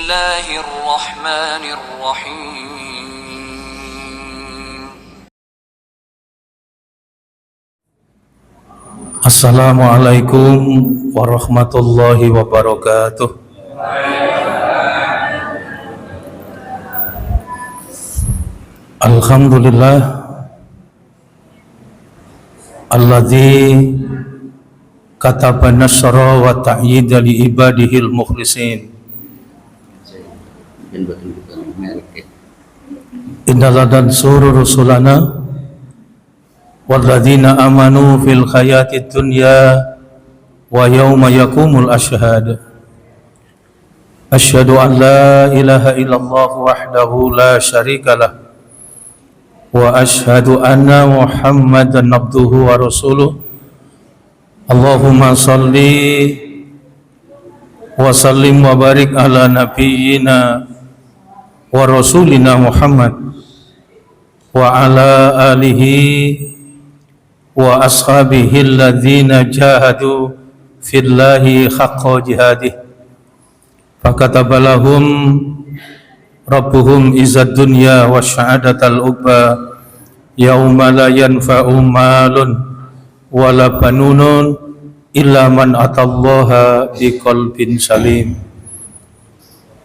الله الرحمن الرحيم Assalamualaikum warahmatullahi wabarakatuh. Alhamdulillah alladzi kataba nasra wa ta'yida li ibadihil mukhlisin. Innal suru rusulana walladzina amanu fil hayatid dunya wa yawma yakumul ashhad. Asyhadu an la ilaha illallah wahdahu la syarikalah wa asyhadu anna Muhammadan abduhu wa rasuluh. Allahumma salli wa sallim wa barik ala nabiyyina wa rasulina Muhammad wa ala alihi wa ashabihi alladzina jahadu fillahi haqqa jihadih fakataba lahum rabbuhum izzad dunya wa syahadatal uqba yauma la yanfa'u malun wala banunun illa man atallaha biqalbin salim.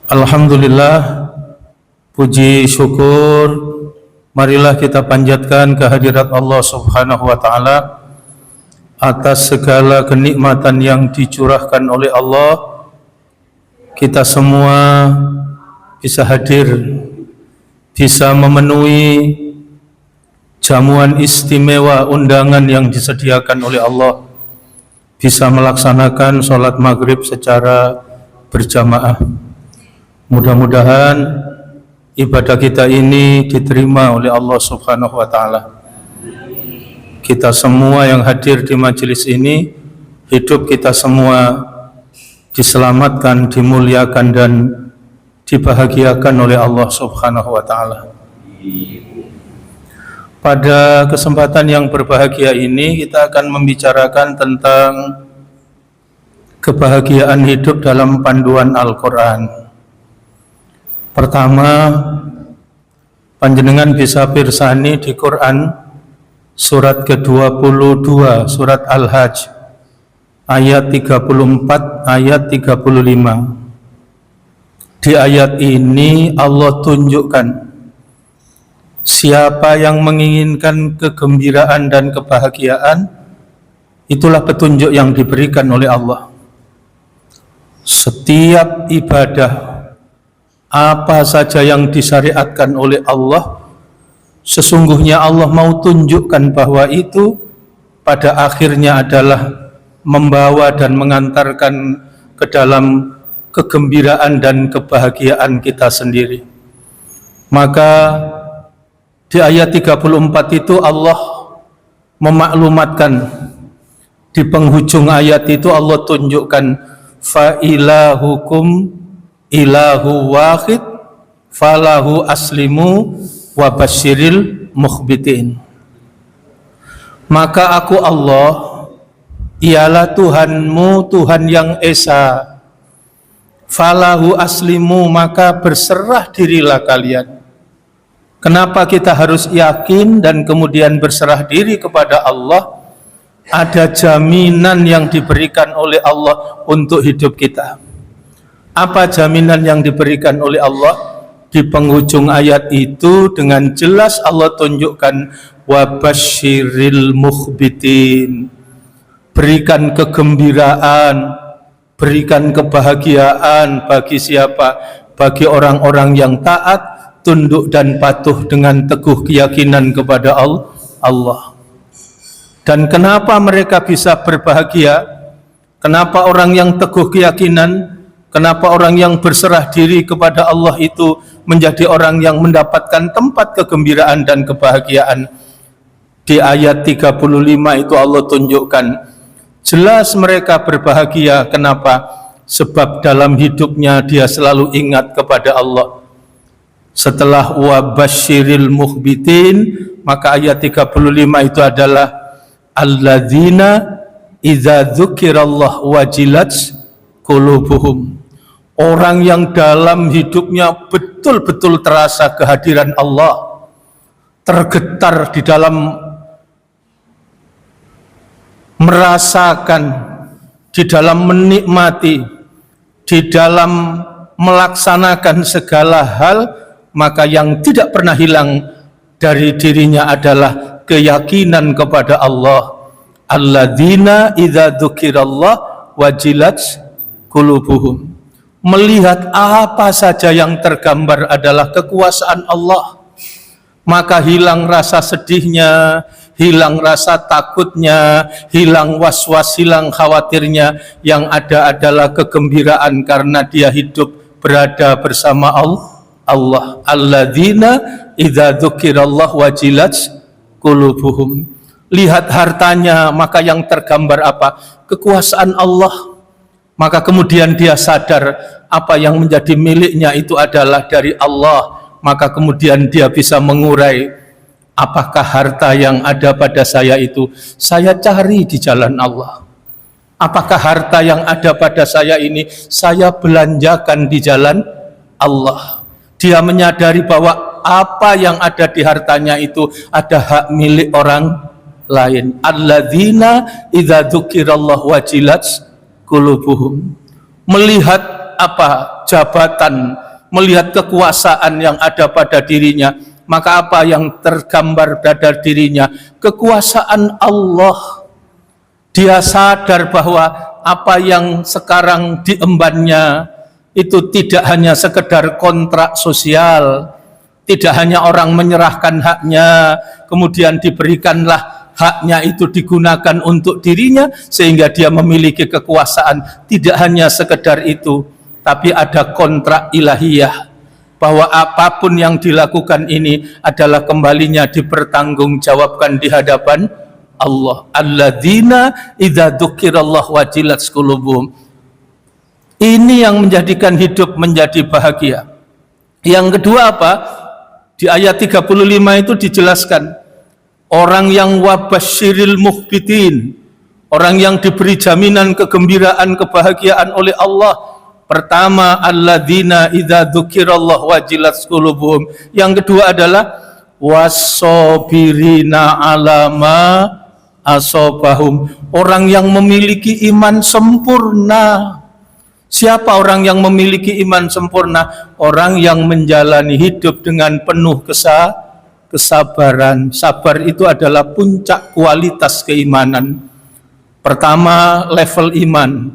Alhamdulillah, puji syukur marilah kita panjatkan kehadirat Allah Subhanahu wa Ta'ala atas segala kenikmatan yang dicurahkan oleh Allah. Kita semua bisa hadir, bisa memenuhi jamuan istimewa undangan yang disediakan oleh Allah, bisa melaksanakan sholat maghrib secara berjamaah. Mudah-mudahan ibadah kita ini diterima oleh Allah Subhanahu wa Ta'ala. Kita semua yang hadir di majelis ini, hidup kita semua diselamatkan, dimuliakan dan dibahagiakan oleh Allah Subhanahu wa Ta'ala. Pada kesempatan yang berbahagia ini kita akan membicarakan tentang kebahagiaan hidup dalam panduan Al-Quran. Pertama, panjenengan bisa pirsani di Quran surat ke-22, surat Al-Hajj ayat 34, ayat 35. Di ayat ini Allah tunjukkan siapa yang menginginkan kegembiraan dan kebahagiaan, itulah petunjuk yang diberikan oleh Allah. Setiap ibadah apa saja yang disyariatkan oleh Allah, sesungguhnya Allah mau tunjukkan bahwa itu pada akhirnya adalah membawa dan mengantarkan ke dalam kegembiraan dan kebahagiaan kita sendiri. Maka di ayat 34 itu Allah memaklumatkan, di penghujung ayat itu Allah tunjukkan fa ilahukum ilahu wahid falahu aslimu wa basyiril mukhbitin. Maka aku Allah ialah Tuhanmu, Tuhan yang esa. Falahu aslimu, maka berserah dirilah kalian. Kenapa kita harus yakin dan kemudian berserah diri kepada Allah? Ada jaminan yang diberikan oleh Allah untuk hidup kita. Apa jaminan yang diberikan oleh Allah? Di penghujung ayat itu dengan jelas Allah tunjukkan wabasyiril mukhbitin. Berikan kegembiraan, berikan kebahagiaan bagi siapa? Bagi orang-orang yang taat, tunduk dan patuh dengan teguh keyakinan kepada Allah. Dan kenapa mereka bisa berbahagia? Kenapa orang yang teguh keyakinan, kenapa orang yang berserah diri kepada Allah itu menjadi orang yang mendapatkan tempat kegembiraan dan kebahagiaan? Di ayat 35 itu Allah tunjukkan jelas mereka berbahagia. Kenapa? Sebab dalam hidupnya dia selalu ingat kepada Allah. Setelah wabasyiril mukhbitin, maka ayat 35 itu adalah alladzina idza dzukirallah wajilat qulubuhum. Orang yang dalam hidupnya betul-betul terasa kehadiran Allah, tergetar di dalam merasakan, di dalam menikmati, di dalam melaksanakan segala hal, maka yang tidak pernah hilang dari dirinya adalah keyakinan kepada Allah. Alladzina idza dzukirallah wajilat qulubuhum. Melihat apa saja yang tergambar adalah kekuasaan Allah, maka hilang rasa sedihnya, hilang rasa takutnya, hilang was-was, hilang khawatirnya. Yang ada adalah kegembiraan karena dia hidup berada bersama Allah. Alladzina idza dzukirallah wajilat qulubuhum. Lihat hartanya, maka yang tergambar apa? Kekuasaan Allah. Maka kemudian dia sadar apa yang menjadi miliknya itu adalah dari Allah. Maka kemudian dia bisa mengurai, apakah harta yang ada pada saya itu saya cari di jalan Allah? Apakah harta yang ada pada saya ini saya belanjakan di jalan Allah? Dia menyadari bahwa apa yang ada di hartanya itu ada hak milik orang lain. Alladzina idza dzukirallahu wajilat qulubuhum. Melihat apa? Jabatan, melihat kekuasaan yang ada pada dirinya, maka apa yang tergambar pada dirinya? Kekuasaan Allah. Dia sadar bahwa apa yang sekarang diembannya itu tidak hanya sekedar kontrak sosial, tidak hanya orang menyerahkan haknya, kemudian diberikanlah haknya itu digunakan untuk dirinya sehingga dia memiliki kekuasaan. Tidak hanya sekedar itu, tapi ada kontrak ilahiyah bahwa apapun yang dilakukan ini adalah kembalinya dipertanggungjawabkan di hadapan Allah. Alladzina idza dzukirallahu wajilat qulubuhum. Ini yang menjadikan hidup menjadi bahagia. Yang kedua apa? Di ayat 35 itu dijelaskan, orang yang wabasyiril mukhbitin, orang yang diberi jaminan kegembiraan, kebahagiaan oleh Allah. Pertama, alladzina idza dzukirallahu wajilat qulubuhum. Yang kedua adalah wasabirina alama asobahum, orang yang memiliki iman sempurna. Siapa orang yang memiliki iman sempurna? Orang yang menjalani hidup dengan penuh kesabaran. Sabar itu adalah puncak kualitas keimanan. Pertama, level iman.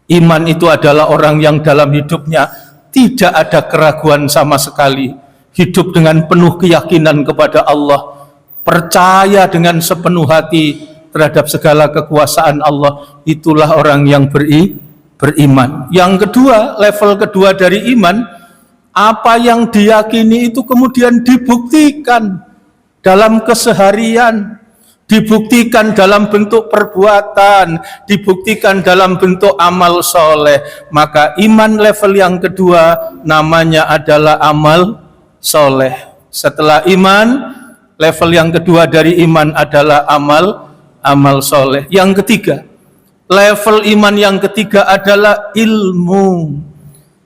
Iman itu adalah orang yang dalam hidupnya tidak ada keraguan sama sekali. Hidup dengan penuh keyakinan kepada Allah, percaya dengan sepenuh hati terhadap segala kekuasaan Allah. Itulah orang yang beriman. Yang kedua, level kedua dari iman, apa yang diyakini itu kemudian dibuktikan dalam keseharian, dibuktikan dalam bentuk perbuatan, dibuktikan dalam bentuk amal soleh. Maka iman level yang kedua namanya adalah amal soleh. Setelah iman, level yang kedua dari iman adalah amal soleh. Yang ketiga, level iman yang ketiga adalah ilmu.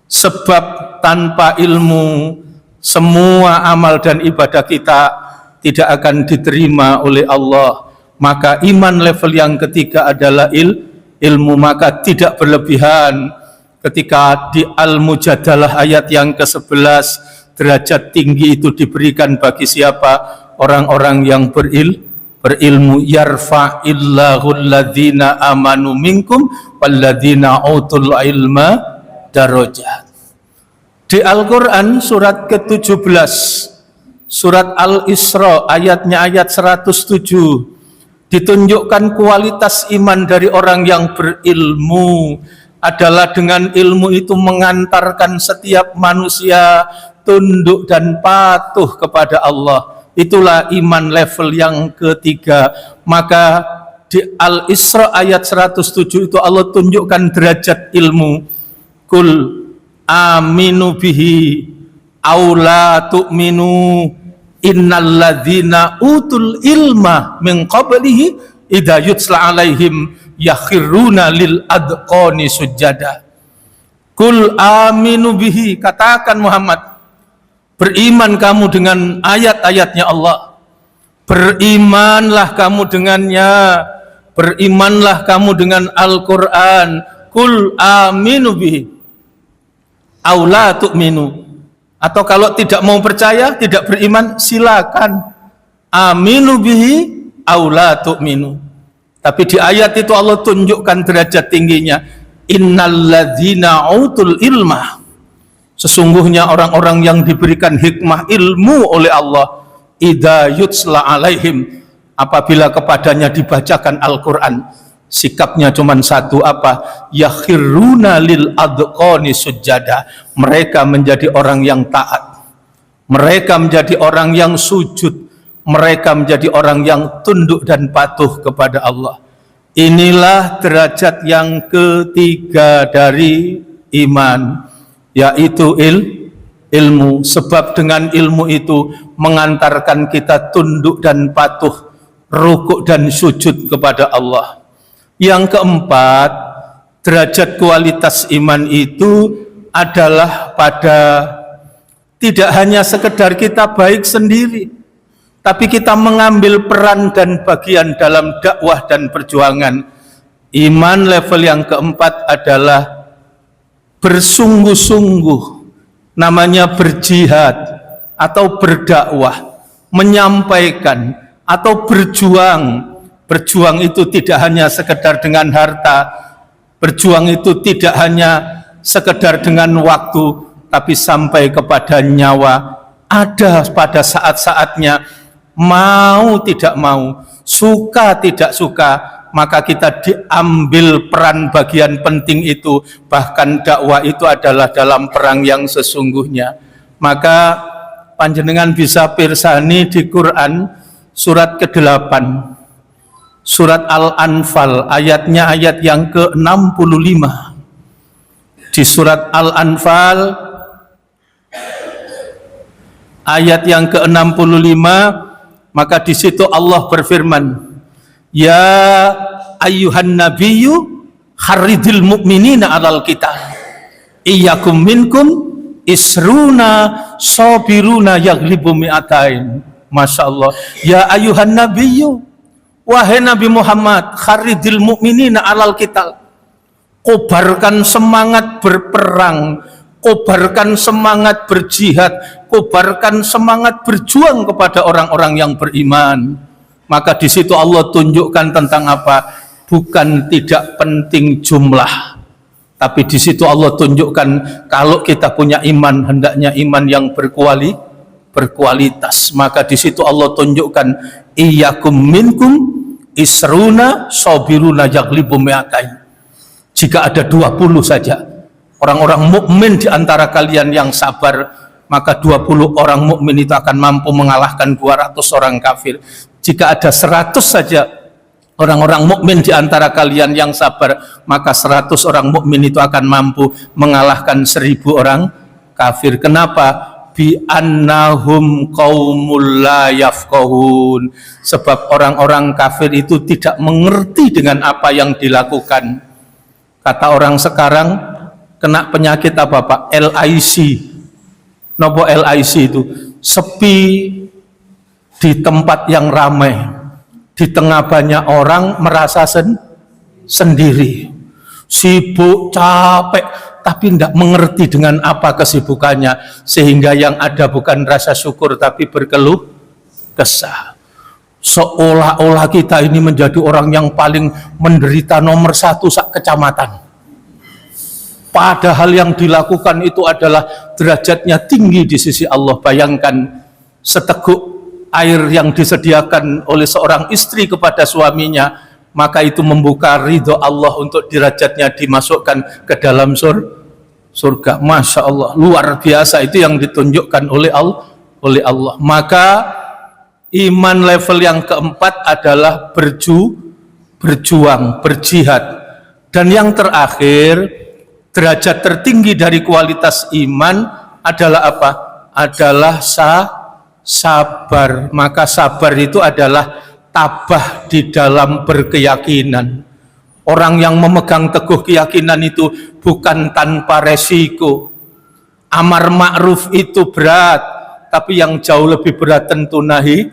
Sebab tanpa ilmu, semua amal dan ibadah kita tidak akan diterima oleh Allah. Maka iman level yang ketiga adalah ilmu. Maka tidak berlebihan ketika di Al-Mujadalah ayat yang ke-11, derajat tinggi itu diberikan bagi siapa? Orang-orang yang berilmu. Yarfa'illahu alladzina amanu minkum walladzina utul ilma darajat. Di Al-Quran surat ke-17, surat Al-Isra ayatnya ayat 107, ditunjukkan kualitas iman dari orang yang berilmu adalah dengan ilmu itu mengantarkan setiap manusia tunduk dan patuh kepada Allah. Itulah iman level yang ketiga. Maka di Al-Isra ayat 107 itu Allah tunjukkan derajat ilmu. Kul aminu bihi aula tu'minu innalladzina utul ilma min qablihi idza yutla alaihim yakhiruna lil adqani sujada. Kul aminu bihi, katakan Muhammad, beriman kamu dengan ayat-ayatnya Allah. Berimanlah kamu dengannya. Berimanlah kamu dengan Al-Quran. Kul aminu bihi. Aula tu'minu. Atau kalau tidak mau percaya, tidak beriman, silakan. Aminu bihi, aula tu'minu. Tapi di ayat itu Allah tunjukkan derajat tingginya. Innalladzina utul ilmah. Sesungguhnya orang-orang yang diberikan hikmah ilmu oleh Allah, idza yutsla alaihim, apabila kepadanya dibacakan Al-Quran, sikapnya cuma satu, apa? Yakhiruna lil adqani sujada. Mereka menjadi orang yang taat, mereka menjadi orang yang sujud, mereka menjadi orang yang tunduk dan patuh kepada Allah. Inilah derajat yang ketiga dari iman, yaitu ilmu. Sebab dengan ilmu itu mengantarkan kita tunduk dan patuh, rukuk dan sujud kepada Allah. Yang keempat, derajat kualitas iman itu adalah pada tidak hanya sekedar kita baik sendiri, tapi kita mengambil peran dan bagian dalam dakwah dan perjuangan. Iman level yang keempat adalah bersungguh-sungguh, namanya berjihad atau berdakwah, menyampaikan atau berjuang. Berjuang itu tidak hanya sekedar dengan harta, berjuang itu tidak hanya sekedar dengan waktu, tapi sampai kepada nyawa. Ada pada saat-saatnya, mau tidak mau, suka tidak suka, maka kita diambil peran bagian penting itu. Bahkan dakwah itu adalah dalam perang yang sesungguhnya. Maka panjenengan bisa pirsani di Quran surat ke-8, surat Al-Anfal, ayatnya ayat yang ke-65. Di surat Al-Anfal ayat yang ke-65, maka di situ Allah berfirman, ya ayyuhan nabiyyu harridil mu'minina 'alal qital iyyakum minkum isruna sabiruna yaghlibu mi'atain. Masya Allah. Ya ayyuhan nabiyyu, wahai Nabi Muhammad, harridil mu'minina 'alal qital, kobarkan semangat berperang, kobarkan semangat berjihad, kobarkan semangat berjuang kepada orang-orang yang beriman. Maka di situ Allah tunjukkan tentang apa? Bukan tidak penting jumlah, tapi di situ Allah tunjukkan kalau kita punya iman, hendaknya iman yang berkualitas. Maka di situ Allah tunjukkan iyyakum minkum isruna sabiruna yaghlibu mi'atain. Jika ada 20 saja orang-orang mukmin di antara kalian yang sabar, maka 20 orang mukmin itu akan mampu mengalahkan 200 orang kafir. Jika ada 100 saja orang-orang mukmin di antara kalian yang sabar, maka 100 orang mukmin itu akan mampu mengalahkan 1000 orang kafir. Kenapa? Bi annahum qaumul la yafqahun. Sebab orang-orang kafir itu tidak mengerti dengan apa yang dilakukan. Kata orang sekarang, kena penyakit apa Pak? LIC. Nopo LIC itu? Sepi di tempat yang ramai, di tengah banyak orang, merasa sendiri, sibuk, capek, tapi tidak mengerti dengan apa kesibukannya, sehingga yang ada bukan rasa syukur tapi berkeluh kesah. Seolah-olah kita ini menjadi orang yang paling menderita nomor 1 sak kecamatan. Padahal yang dilakukan itu adalah derajatnya tinggi di sisi Allah. Bayangkan seteguk air yang disediakan oleh seorang istri kepada suaminya, maka itu membuka ridho Allah untuk derajatnya dimasukkan ke dalam surga. Masya Allah, luar biasa itu yang ditunjukkan oleh Allah. Maka iman level yang keempat adalah berjuang, berjihad. Dan yang terakhir, derajat tertinggi dari kualitas iman adalah apa? Adalah sabar. Maka sabar itu adalah tabah di dalam berkeyakinan. Orang yang memegang teguh keyakinan itu bukan tanpa resiko. Amar ma'ruf itu berat, tapi yang jauh lebih berat tentu nahi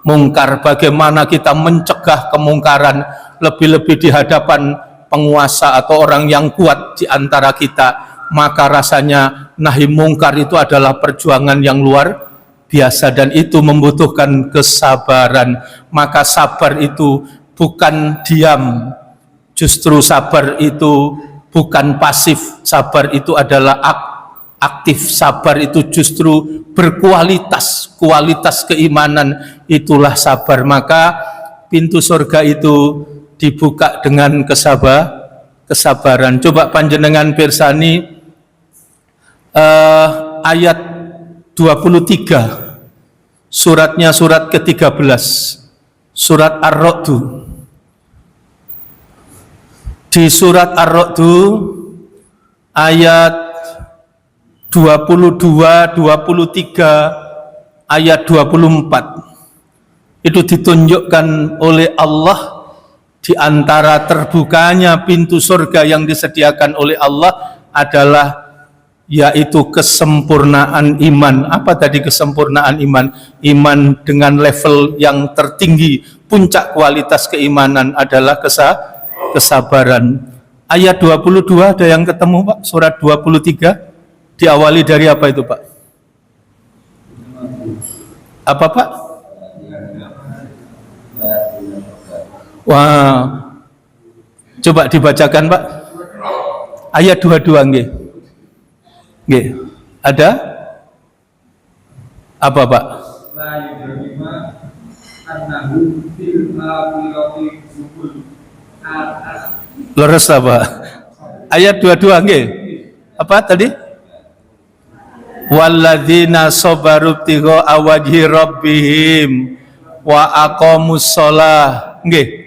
mungkar. Bagaimana kita mencegah kemungkaran, lebih-lebih di hadapan penguasa atau orang yang kuat di antara kita. Maka rasanya nahi mungkar itu adalah perjuangan yang luar biasa, dan itu membutuhkan kesabaran. Maka sabar itu bukan diam, justru sabar itu bukan pasif, sabar itu adalah aktif, sabar itu justru berkualitas, kualitas keimanan itulah sabar. Maka pintu surga itu dibuka dengan kesabaran. Coba panjenengan pirsani ayat 23, suratnya surat ke-13, surat Ar-Ra'du. Di surat Ar-Ra'du ayat 22, 23, ayat 24 itu ditunjukkan oleh Allah di antara terbukanya pintu surga yang disediakan oleh Allah adalah yaitu kesempurnaan iman. Apa tadi kesempurnaan iman? Iman dengan level yang tertinggi, puncak kualitas keimanan adalah kesabaran. Ayat 22 ada yang ketemu Pak? Surat 23 diawali dari apa itu Pak? Apa Pak? Wah, coba dibacakan Pak. Ayat 22 nggih. Nggih. Ada? Apa Pak? Leres apa? Ayat 22 nggih. Apa tadi? Walladzina sabaru ibtigha wajhi rabbihim wa aqamus shalah. Nggih.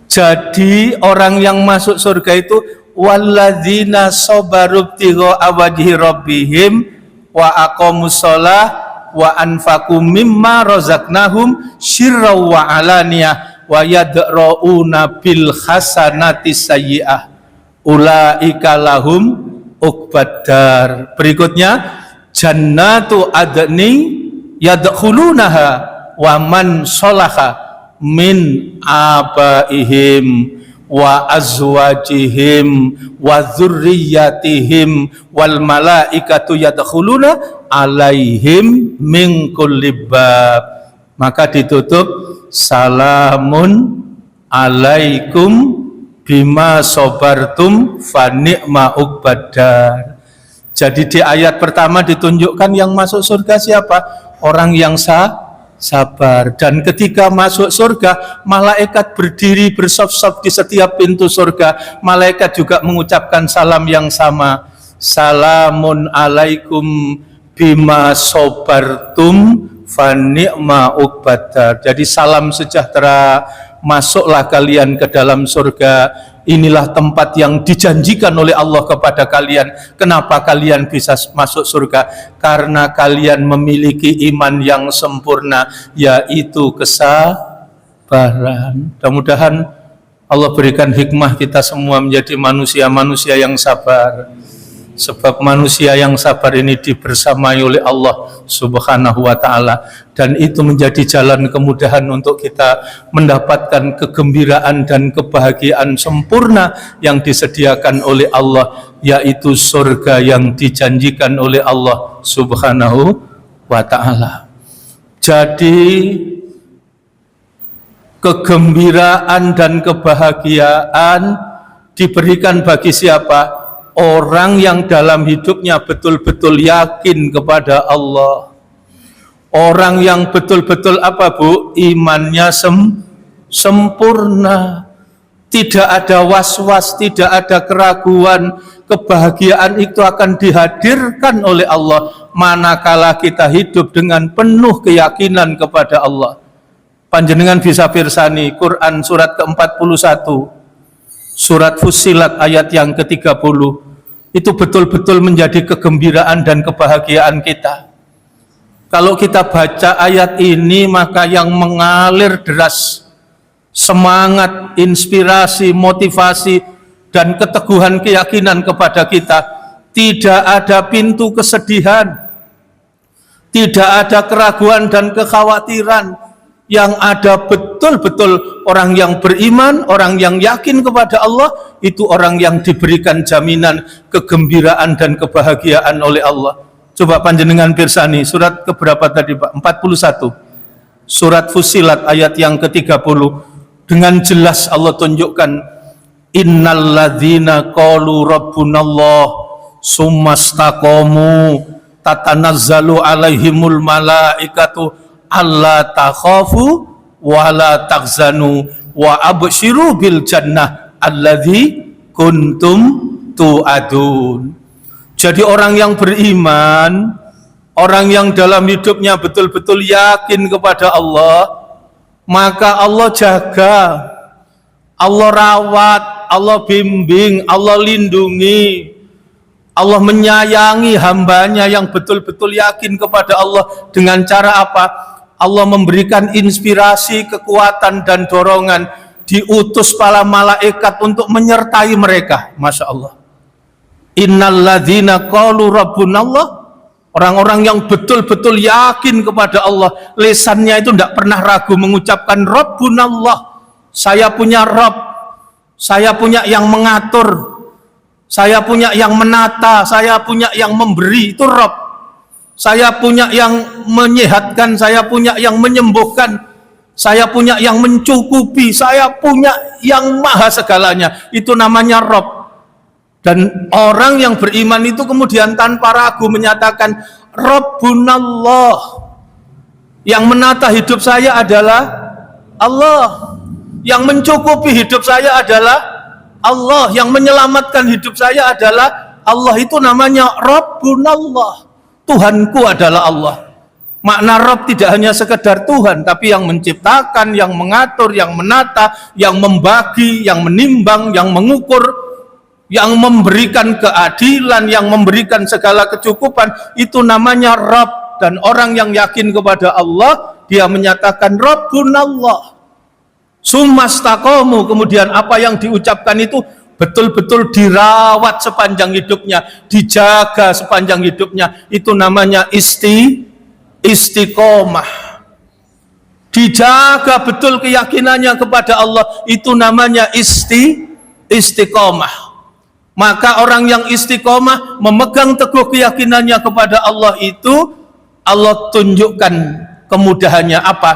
Jadi orang yang masuk surga itu walladzina sabaru ibtigha wajhi rabbihim wa aqamus shalah wa anfaqu mimma razaqnahum sirran wa alaniyah wa yadra'una bil hasanati sayyi'ah ulaika lahum uqbadar. Berikutnya jannatu adni yadkhulunaha wa man sholaha min abaihim wa azwajihim wa dzurriyyatihim wal malaikatu yadkhuluna alaihim min kulli bab. Maka ditutup salamun alaikum bima sobartum fa ni'ma uqbadar. Jadi di ayat pertama ditunjukkan yang masuk surga siapa? Orang yang sabar. Dan ketika masuk surga, malaikat berdiri bersop-sop di setiap pintu surga. Malaikat juga mengucapkan salam yang sama. Salamun alaikum bima sobartum fa ni'ma uqbadar. Jadi salam sejahtera, masuklah kalian ke dalam surga. Inilah tempat yang dijanjikan oleh Allah kepada kalian. Kenapa kalian bisa masuk surga? Karena kalian memiliki iman yang sempurna, yaitu kesabaran. Mudah-mudahan Allah berikan hikmah kita semua menjadi manusia-manusia yang sabar. Sebab manusia yang sabar ini dibersamai oleh Allah Subhanahu wa ta'ala. Dan itu menjadi jalan kemudahan untuk kita mendapatkan kegembiraan dan kebahagiaan sempurna yang disediakan oleh Allah, yaitu surga yang dijanjikan oleh Allah Subhanahu wa ta'ala. Jadi kegembiraan dan kebahagiaan diberikan bagi siapa? Orang yang dalam hidupnya betul-betul yakin kepada Allah. Orang yang betul-betul apa Bu? Imannya sempurna. Tidak ada was-was, tidak ada keraguan. Kebahagiaan itu akan dihadirkan oleh Allah manakala kita hidup dengan penuh keyakinan kepada Allah. Panjenengan bisa pirsani Quran surat ke-41, surat Fussilat ayat yang ke-30. Itu betul-betul menjadi kegembiraan dan kebahagiaan kita. Kalau kita baca ayat ini, maka yang mengalir deras semangat, inspirasi, motivasi, dan keteguhan keyakinan kepada kita. Tidak ada pintu kesedihan, tidak ada keraguan dan kekhawatiran. Yang ada betul-betul orang yang beriman, orang yang yakin kepada Allah, itu orang yang diberikan jaminan kegembiraan dan kebahagiaan oleh Allah. Coba panjenengan pirsani, surat keberapa tadi Pak? 41. Surat Fussilat ayat yang ke-30. Dengan jelas Allah tunjukkan, innal ladzina qalu rabbunallah summastaqamu tatanazzalu alaihimul malaikatu alla takhafu wa la tahzanu wa abshiru bil jannah alladzi kuntum tu'adun. Jadi orang yang beriman, orang yang dalam hidupnya betul-betul yakin kepada Allah, maka Allah jaga, Allah rawat, Allah bimbing, Allah lindungi, Allah menyayangi hambanya yang betul-betul yakin kepada Allah. Dengan cara apa? Allah memberikan inspirasi, kekuatan, dan dorongan. Diutus para malaikat untuk menyertai mereka. Masya Allah. Innal ladzina qalu rabbunallah. Orang-orang yang betul-betul yakin kepada Allah. Lisannya itu tidak pernah ragu mengucapkan rabbunallah. Saya punya Rabb. Saya punya yang mengatur. Saya punya yang menata. Saya punya yang memberi. Itu Rabb. Saya punya yang menyehatkan, saya punya yang menyembuhkan, saya punya yang mencukupi, saya punya yang maha segalanya. Itu namanya Rabb. Dan orang yang beriman itu kemudian tanpa ragu menyatakan Rabbunallah. Yang menata hidup saya adalah Allah. Yang mencukupi hidup saya adalah Allah. Yang menyelamatkan hidup saya adalah Allah. Itu namanya Rabbunallah. Tuhanku adalah Allah. Makna Rabb tidak hanya sekedar Tuhan, tapi yang menciptakan, yang mengatur, yang menata, yang membagi, yang menimbang, yang mengukur, yang memberikan keadilan, yang memberikan segala kecukupan. Itu namanya Rabb. Dan orang yang yakin kepada Allah, dia menyatakan Rabbunallah. Summastaqamu, kemudian apa yang diucapkan itu betul-betul dirawat sepanjang hidupnya, dijaga sepanjang hidupnya. Itu namanya istiqomah. Dijaga betul keyakinannya kepada Allah, itu namanya istiqomah. Maka orang yang istiqomah memegang teguh keyakinannya kepada Allah itu, Allah tunjukkan kemudahannya apa?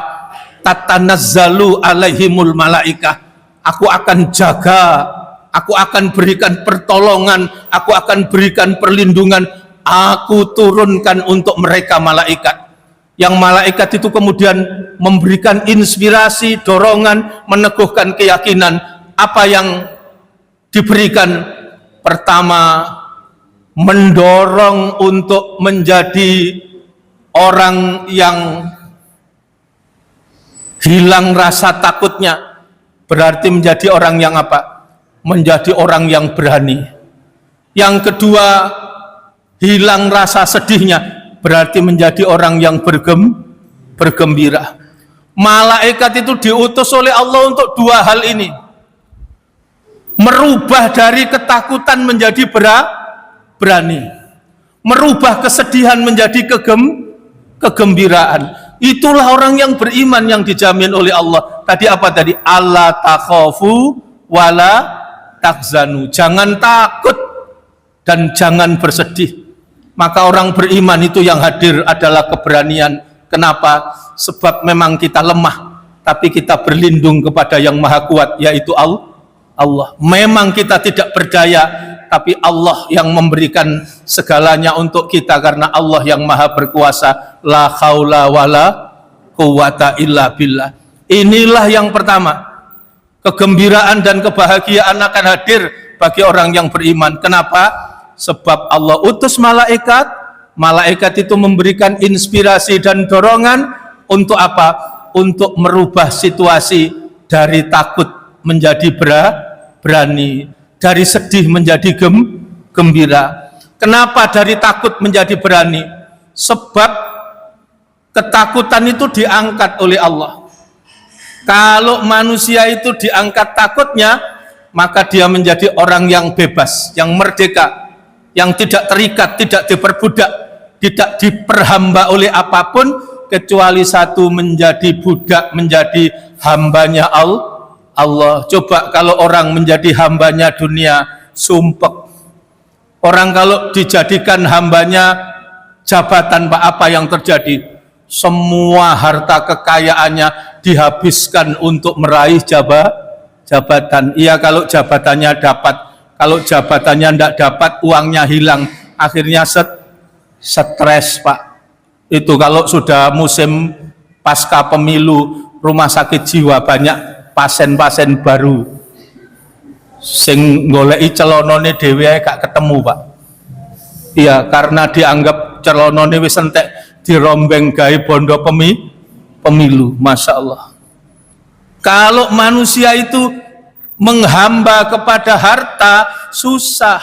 Tatanazzalu alaihimul malaikah. Aku akan jaga, aku akan berikan pertolongan, aku akan berikan perlindungan, aku turunkan untuk mereka malaikat. Yang malaikat itu kemudian memberikan inspirasi, dorongan, meneguhkan keyakinan. Apa yang diberikan? Pertama, mendorong untuk menjadi orang yang hilang rasa takutnya. Berarti menjadi orang yang apa? Menjadi orang yang berani. Yang kedua, hilang rasa sedihnya, berarti menjadi orang yang bergembira. Malaikat itu diutus oleh Allah untuk dua hal ini. Merubah dari ketakutan menjadi berani. Merubah kesedihan menjadi kegembiraan. Itulah orang yang beriman yang dijamin oleh Allah. Tadi apa tadi? Allah takhafu wala tahzanu. Jangan takut dan jangan bersedih. Maka orang beriman itu yang hadir adalah keberanian. Kenapa? Sebab memang kita lemah, tapi kita berlindung kepada yang maha kuat, yaitu Allah. Memang kita tidak berdaya, tapi Allah yang memberikan segalanya untuk kita, karena Allah yang maha berkuasa. La haula wala quwata illa billah. Inilah yang pertama. Kegembiraan dan kebahagiaan akan hadir bagi orang yang beriman. Kenapa? Sebab Allah utus malaikat. Malaikat itu memberikan inspirasi dan dorongan untuk apa? Untuk merubah situasi dari takut menjadi berani, dari sedih menjadi gembira. Kenapa dari takut menjadi berani? Sebab ketakutan itu diangkat oleh Allah. Kalau manusia itu diangkat takutnya, maka dia menjadi orang yang bebas, yang merdeka, yang tidak terikat, tidak diperbudak, tidak diperhamba oleh apapun, kecuali satu, menjadi budak, menjadi hambanya Allah. Coba kalau orang menjadi hambanya dunia, sumpek. Orang kalau dijadikan hambanya jabatan, Pak, apa yang terjadi? Semua harta kekayaannya dihabiskan untuk meraih jabatan. Iya, kalau jabatannya dapat. Kalau jabatannya tidak dapat, uangnya hilang. Akhirnya stres, Pak. Itu kalau sudah musim pasca pemilu, rumah sakit jiwa banyak pasien-pasien baru. Sing goleki celonone dhewe gak ketemu, Pak. Iya, karena dianggap celonone wis entek, dirombeng gawe bondo pemilu. Masya Allah. Kalau manusia itu menghamba kepada harta, susah.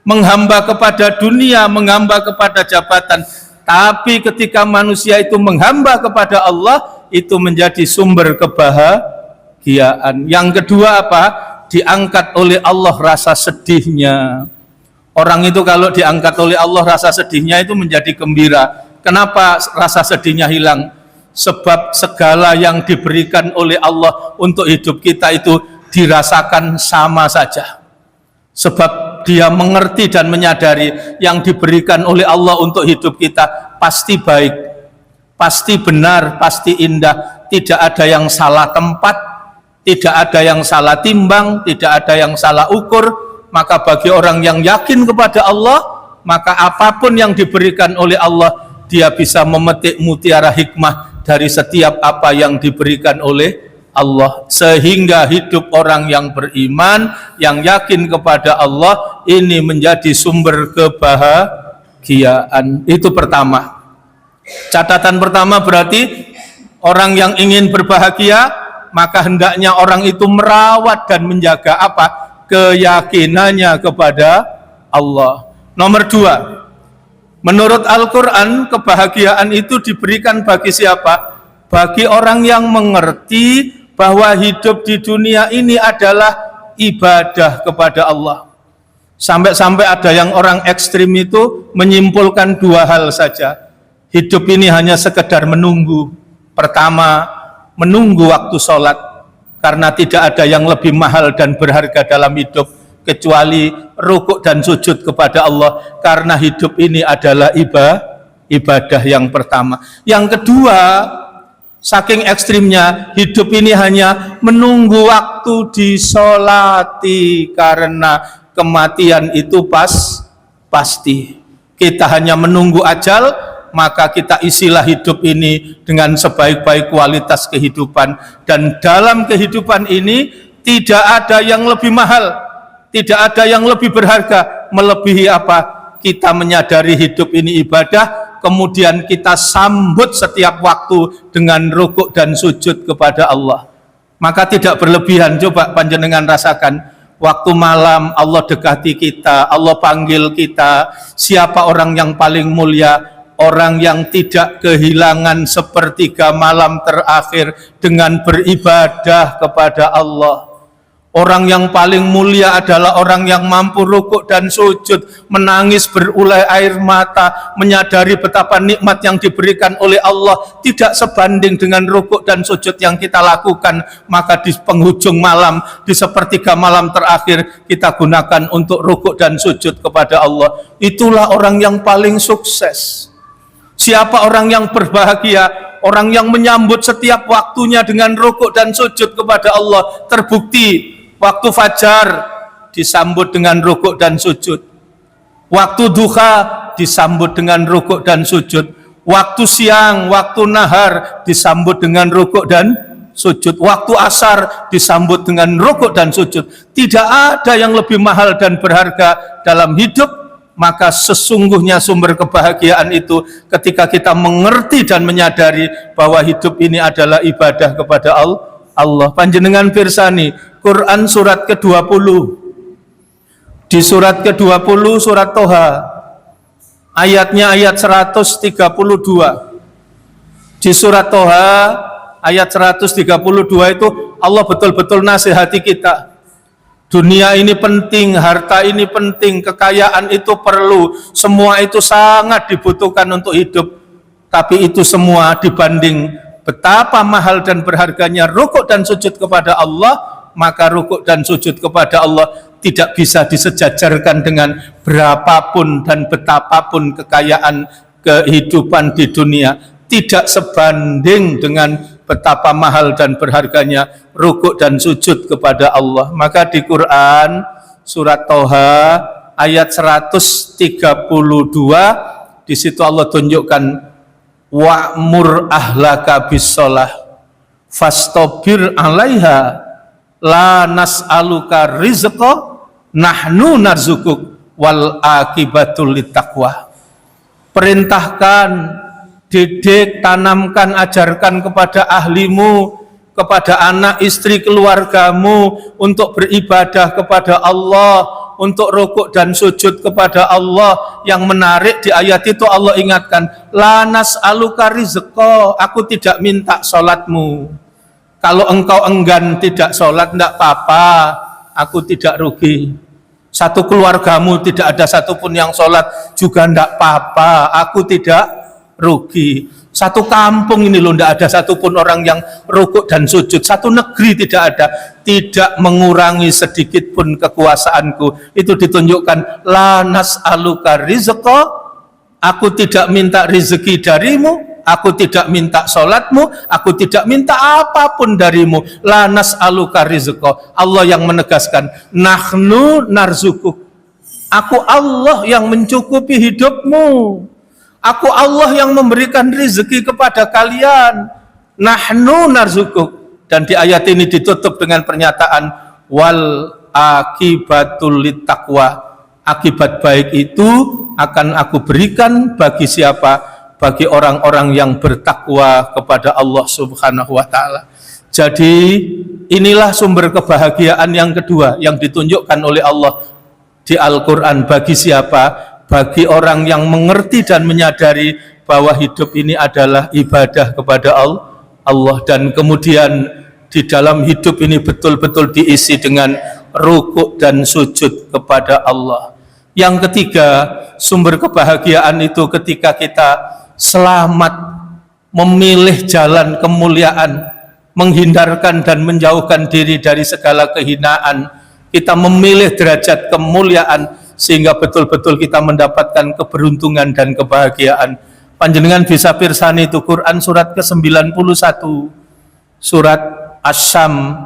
Menghamba kepada dunia, menghamba kepada jabatan. Tapi ketika manusia itu menghamba kepada Allah, itu menjadi sumber kebahagiaan. Yang kedua apa? Diangkat oleh Allah rasa sedihnya. Orang itu kalau diangkat oleh Allah rasa sedihnya itu menjadi gembira. Kenapa rasa sedihnya hilang? Sebab segala yang diberikan oleh Allah untuk hidup kita itu dirasakan sama saja. Sebab dia mengerti dan menyadari yang diberikan oleh Allah untuk hidup kita pasti baik, pasti benar, pasti indah. Tidak ada yang salah tempat, tidak ada yang salah timbang, tidak ada yang salah ukur. Maka bagi orang yang yakin kepada Allah, maka apapun yang diberikan oleh Allah, dia bisa memetik mutiara hikmah dari setiap apa yang diberikan oleh Allah. Sehingga hidup orang yang beriman, yang yakin kepada Allah, ini menjadi sumber kebahagiaan. Itu pertama. Catatan pertama berarti orang yang ingin berbahagia, maka hendaknya orang itu merawat dan menjaga apa? Keyakinannya kepada Allah. Nomor dua, menurut Al-Quran, kebahagiaan itu diberikan bagi siapa? Bagi orang yang mengerti bahwa hidup di dunia ini adalah ibadah kepada Allah. Sampai-sampai ada yang orang ekstrim itu menyimpulkan dua hal saja. Hidup ini hanya sekedar menunggu. Pertama, menunggu waktu sholat. Karena tidak ada yang lebih mahal dan berharga dalam hidup kecuali rukuk dan sujud kepada Allah, karena hidup ini adalah ibadah yang pertama. Yang kedua, saking ekstrimnya, hidup ini hanya menunggu waktu disolati, karena kematian itu pasti. Kita hanya menunggu ajal, maka kita isilah hidup ini dengan sebaik-baik kualitas kehidupan. Dan dalam kehidupan ini tidak ada yang lebih mahal, tidak ada yang lebih berharga melebihi apa? Kita menyadari hidup ini ibadah, kemudian kita sambut setiap waktu dengan rukuk dan sujud kepada Allah. Maka tidak berlebihan. Coba panjenengan rasakan, waktu malam Allah dekati kita, Allah panggil kita. Siapa orang yang paling mulia? Orang yang tidak kehilangan sepertiga malam terakhir dengan beribadah kepada Allah. Orang yang paling mulia adalah orang yang mampu rukuk dan sujud, menangis berulai air mata, menyadari betapa nikmat yang diberikan oleh Allah tidak sebanding dengan rukuk dan sujud yang kita lakukan. Maka di penghujung malam, di sepertiga malam terakhir, kita gunakan untuk rukuk dan sujud kepada Allah. Itulah orang yang paling sukses. Siapa orang yang berbahagia? Orang yang menyambut setiap waktunya dengan rukuk dan sujud kepada Allah. Terbukti waktu fajar disambut dengan rukuk dan sujud. Waktu duha disambut dengan rukuk dan sujud. Waktu siang, waktu nahar disambut dengan rukuk dan sujud. Waktu asar disambut dengan rukuk dan sujud. Tidak ada yang lebih mahal dan berharga dalam hidup. Maka sesungguhnya sumber kebahagiaan itu ketika kita mengerti dan menyadari bahwa hidup ini adalah ibadah kepada Allah. Panjenengan pirsani Quran surat ke-20. Di surat ke-20 surat Toha, ayatnya ayat 132. Di surat Toha ayat 132 itu Allah betul-betul nasihati kita. Dunia ini penting, harta ini penting, kekayaan itu perlu, semua itu sangat dibutuhkan untuk hidup. Tapi itu semua dibanding betapa mahal dan berharganya rukuk dan sujud kepada Allah, maka rukuk dan sujud kepada Allah tidak bisa disejajarkan dengan berapapun dan betapapun kekayaan kehidupan di dunia. Tidak sebanding dengan betapa mahal dan berharganya rukuk dan sujud kepada Allah. Maka di Quran surat Toha ayat 132 di situ Allah tunjukkan wa'mur ahlaka bis-shalah fastabir 'alaiha la nas'aluka rizqa nahnu narzukuk wal akibatul littaqwa. Perintahkan, didik, tanamkan, ajarkan kepada ahlimu, kepada anak, istri, keluargamu untuk beribadah kepada Allah, untuk rukuk dan sujud kepada Allah. Yang menarik di ayat itu Allah ingatkan, la nas'aluka rizqa, aku tidak minta sholatmu. Kalau engkau enggan tidak sholat, tidak apa-apa, aku tidak rugi. Satu keluargamu tidak ada satupun yang sholat juga tidak apa-apa, aku tidak rugi. Satu kampung ini loh tidak ada satupun orang yang rukuk dan sujud. Satu negeri tidak ada, tidak mengurangi sedikit pun kekuasaanku. Itu ditunjukkan la nas'aluka rizqa, aku tidak minta rezeki darimu, aku tidak minta sholatmu, aku tidak minta apapun darimu. La nas'aluka rizqa. Allah yang menegaskan, nahnu narzukuk. Aku Allah yang mencukupi hidupmu. Aku Allah yang memberikan rezeki kepada kalian. Nahnu narzukuk. Dan di ayat ini ditutup dengan pernyataan wal akibatul littaqwa. Akibat baik itu akan aku berikan bagi siapa? Bagi orang-orang yang bertakwa kepada Allah Subhanahu wa taala. Jadi inilah sumber kebahagiaan yang kedua yang ditunjukkan oleh Allah di Al-Qur'an. Bagi siapa? Bagi orang yang mengerti dan menyadari bahwa hidup ini adalah ibadah kepada Allah, dan kemudian di dalam hidup ini betul-betul diisi dengan rukuk dan sujud kepada Allah. Yang ketiga, sumber kebahagiaan itu ketika kita selamat memilih jalan kemuliaan, menghindarkan dan menjauhkan diri dari segala kehinaan. Kita memilih derajat kemuliaan sehingga betul-betul kita mendapatkan keberuntungan dan kebahagiaan. Panjenengan bisa pirsani itu Quran surat ke-91, surat Asy-Syam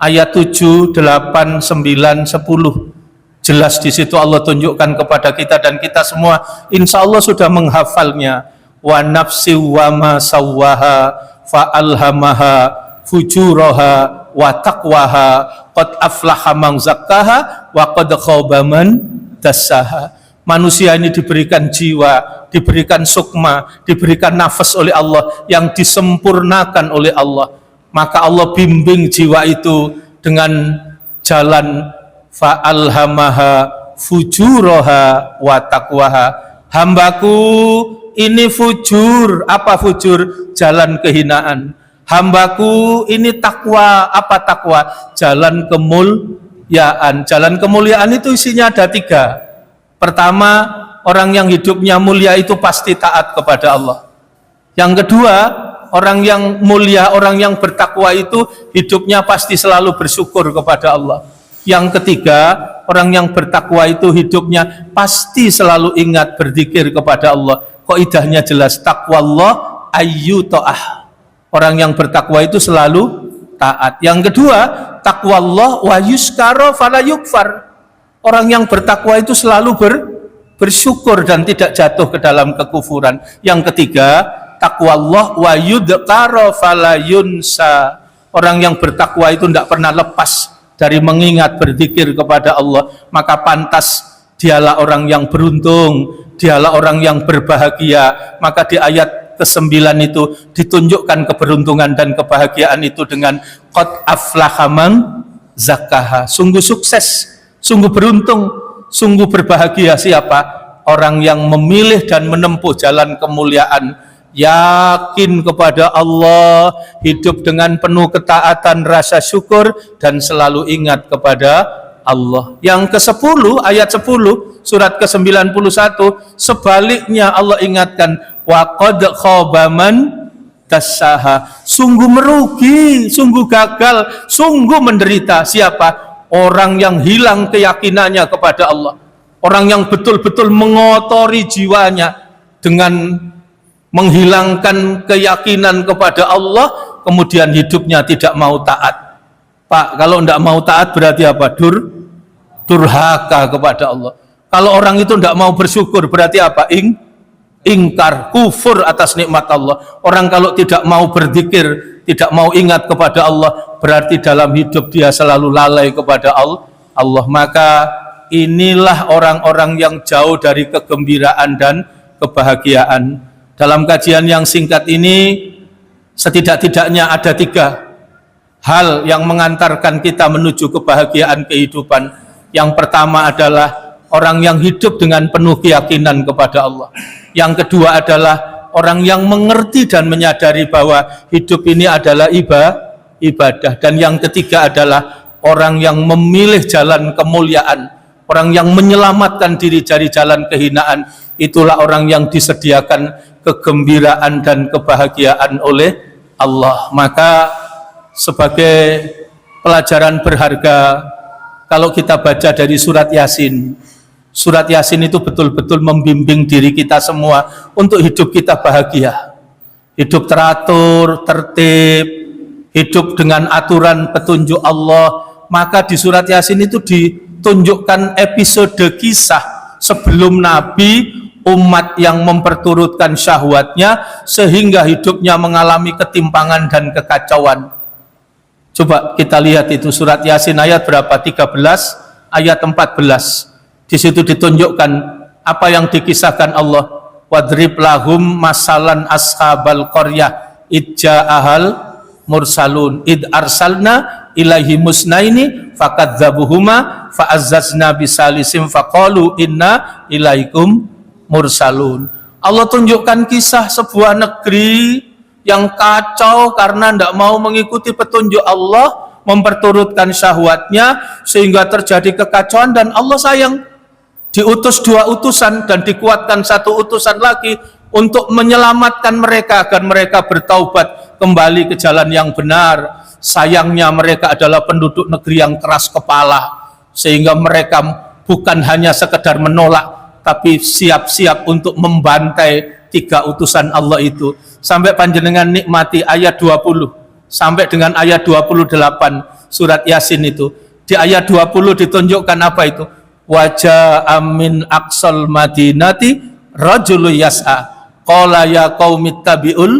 ayat 7, 8, 9, 10. Jelas di situ Allah tunjukkan kepada kita dan kita semua insya Allah sudah menghafalnya. Wa nafsi wa ma sawwaha fa alhamaha fujuraha wa taqwaha qad aflaha man zakkaha wa qad khaba man dassaha. Manusia ini diberikan jiwa, diberikan sukma, diberikan nafas oleh Allah yang disempurnakan oleh Allah. Maka Allah bimbing jiwa itu dengan jalan fa'alhamaha fujuraha wa taqwaha. Hambaku ini fujur, apa fujur? Jalan kehinaan. Hambaku ini takwa, apa takwa? Jalan kemuliaan. Jalan kemuliaan itu isinya ada 3. Pertama, orang yang hidupnya mulia itu pasti taat kepada Allah. Yang kedua, orang yang mulia, orang yang bertakwa itu hidupnya pasti selalu bersyukur kepada Allah. Yang ketiga, orang yang bertakwa itu hidupnya pasti selalu ingat berzikir kepada Allah. Kaidahnya jelas, taqwallah ayyu ta'ah. Orang yang bertakwa itu selalu taat. Yang kedua, taqwallah wa yuskara fala yukfar. Orang yang bertakwa itu selalu bersyukur dan tidak jatuh ke dalam kekufuran. Yang ketiga, taqwallah wa yudhkara fala yunsa. Orang yang bertakwa itu tidak pernah lepas dari mengingat berzikir kepada Allah. Maka pantas dialah orang yang beruntung, dialah orang yang berbahagia. Maka di ayat ke-9 itu ditunjukkan keberuntungan dan kebahagiaan itu dengan qad aflaha man zakkaha. Sungguh sukses, sungguh beruntung, sungguh berbahagia siapa? Orang yang memilih dan menempuh jalan kemuliaan yakin kepada Allah, hidup dengan penuh ketaatan, rasa syukur, dan selalu ingat kepada Allah. Yang ke-10, ayat 10, surat ke-91, sebaliknya Allah ingatkan, wa qad khaba man dassaha. Sungguh merugi, sungguh gagal, sungguh menderita. Siapa? Orang yang hilang keyakinannya kepada Allah. Orang yang betul-betul mengotori jiwanya dengan menghilangkan keyakinan kepada Allah, kemudian hidupnya tidak mau taat. Pak, kalau tidak mau taat berarti apa? Durhaka kepada Allah. Kalau orang itu tidak mau bersyukur berarti apa? Ingkar, kufur atas nikmat Allah. Orang kalau tidak mau berzikir, tidak mau ingat kepada Allah, berarti dalam hidup dia selalu lalai kepada Allah. Maka inilah orang-orang yang jauh dari kegembiraan dan kebahagiaan. Dalam kajian yang singkat ini, setidak-tidaknya ada 3 hal yang mengantarkan kita menuju kebahagiaan kehidupan. Yang pertama adalah orang yang hidup dengan penuh keyakinan kepada Allah. Yang kedua adalah orang yang mengerti dan menyadari bahwa hidup ini adalah ibadah. Dan yang ketiga adalah orang yang memilih jalan kemuliaan, orang yang menyelamatkan diri dari jalan kehinaan. Itulah orang yang disediakan kegembiraan dan kebahagiaan oleh Allah. Maka sebagai pelajaran berharga, kalau kita baca dari surat Yasin, surat Yasin itu betul-betul membimbing diri kita semua untuk hidup kita bahagia. Hidup teratur, tertib, hidup dengan aturan petunjuk Allah. Maka di surat Yasin itu ditunjukkan episode kisah sebelum Nabi, umat yang memperturutkan syahwatnya sehingga hidupnya mengalami ketimpangan dan kekacauan. Coba kita lihat itu surat Yasin ayat berapa? 13, ayat 14. Di situ ditunjukkan apa yang dikisahkan Allah. Wadrib lahum masalan ashabal qaryah idja'ahal mursalun id arsalna ilaihi musnaini fakadzabuhuma fa'azzazna bisalisim faqalu inna ilaikum mursalun. Allah tunjukkan kisah sebuah negeri yang kacau karena tidak mau mengikuti petunjuk Allah, memperturutkan syahwatnya sehingga terjadi kekacauan, dan Allah sayang. Diutus 2 utusan dan dikuatkan 1 utusan lagi untuk menyelamatkan mereka agar mereka bertaubat kembali ke jalan yang benar. Sayangnya mereka adalah penduduk negeri yang keras kepala, sehingga mereka bukan hanya sekedar menolak, tapi siap-siap untuk membantai 3 utusan Allah itu. Sampai panjenengan nikmati ayat 20 sampai dengan ayat 28 surat Yasin itu. Di ayat 20 ditunjukkan apa itu? Wajah amin aqsal madinati rajulu yas'a qala ya qaumi ittabi'ul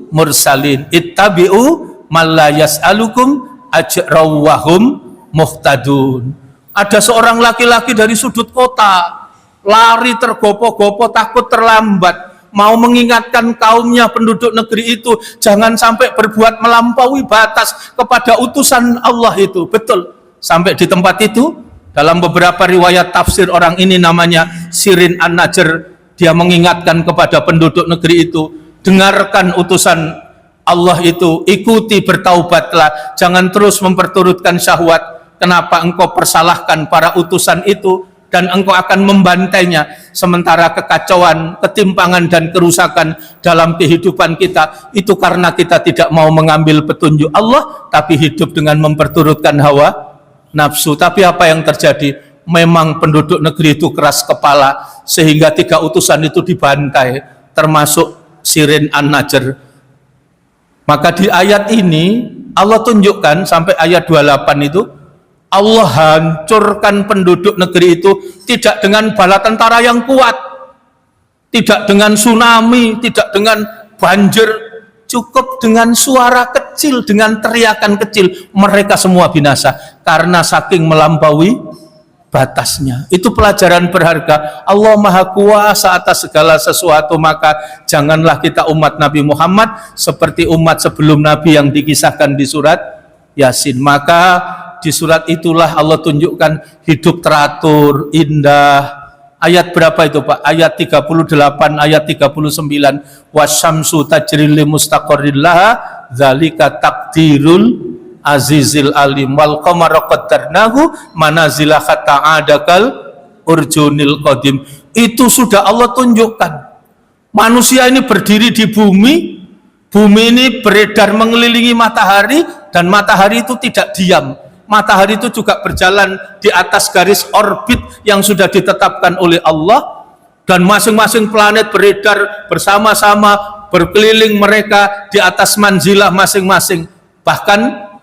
mursalin ittabi'u man la yas'alukum ajra wa hum muhtadun. Ada seorang laki-laki dari sudut kota lari tergopoh-gopoh takut terlambat, mau mengingatkan kaumnya penduduk negeri itu jangan sampai berbuat melampaui batas kepada utusan Allah itu. Betul, sampai di tempat itu dalam beberapa riwayat tafsir orang ini namanya Sirin An-Najr, dia mengingatkan kepada penduduk negeri itu, dengarkan utusan Allah itu, ikuti, bertaubatlah, jangan terus memperturutkan syahwat. Kenapa engkau persalahkan para utusan itu dan engkau akan membantainya, sementara kekacauan, ketimpangan dan kerusakan dalam kehidupan kita itu karena kita tidak mau mengambil petunjuk Allah tapi hidup dengan memperturutkan hawa nafsu. Tapi apa yang terjadi? Memang penduduk negeri itu keras kepala sehingga 3 utusan itu dibantai, termasuk Sirin An-Najr. Maka di ayat ini Allah tunjukkan sampai ayat 28 itu Allah hancurkan penduduk negeri itu tidak dengan bala tentara yang kuat, tidak dengan tsunami, tidak dengan banjir, cukup dengan suara kecil, dengan teriakan kecil, mereka semua binasa karena saking melampaui batasnya. Itu pelajaran berharga. Allah Maha Kuasa atas segala sesuatu, maka janganlah kita umat Nabi Muhammad seperti umat sebelum Nabi yang dikisahkan di surat Yasin. Maka di surat itulah Allah tunjukkan hidup teratur, indah, Ayat berapa itu Pak? Ayat 38, ayat 39. Wasyamsu tajri li mustaqarrin laha dzalika taqdirul azizil alim wal qamara qaddarnahu manazila hatta adakal urjunil qadim. Itu sudah Allah tunjukkan. Manusia ini berdiri di bumi. Bumi ini beredar mengelilingi matahari dan matahari itu tidak diam. Matahari itu juga berjalan di atas garis orbit yang sudah ditetapkan oleh Allah, dan masing-masing planet beredar bersama-sama berkeliling mereka di atas manzilah masing-masing. Bahkan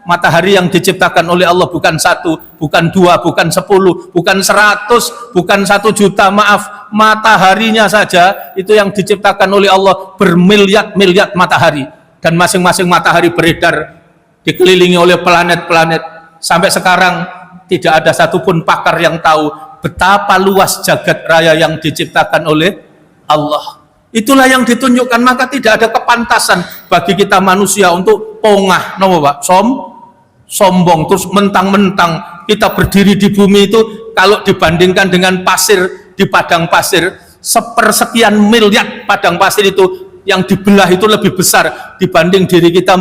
matahari yang diciptakan oleh Allah bukan satu, bukan dua, bukan 10, bukan 100, bukan 1 juta, maaf, mataharinya saja itu yang diciptakan oleh Allah bermiliar-miliar matahari, dan masing-masing matahari beredar dikelilingi oleh planet-planet. Sampai sekarang tidak ada satupun pakar yang tahu betapa luas jagat raya yang diciptakan oleh Allah. Itulah yang ditunjukkan, maka tidak ada kepantasan bagi kita manusia untuk pongah, no, Pak, sombong, terus mentang-mentang kita berdiri di bumi itu, kalau dibandingkan dengan pasir di padang pasir, sepersekian miliar padang pasir itu yang dibelah itu lebih besar dibanding diri kita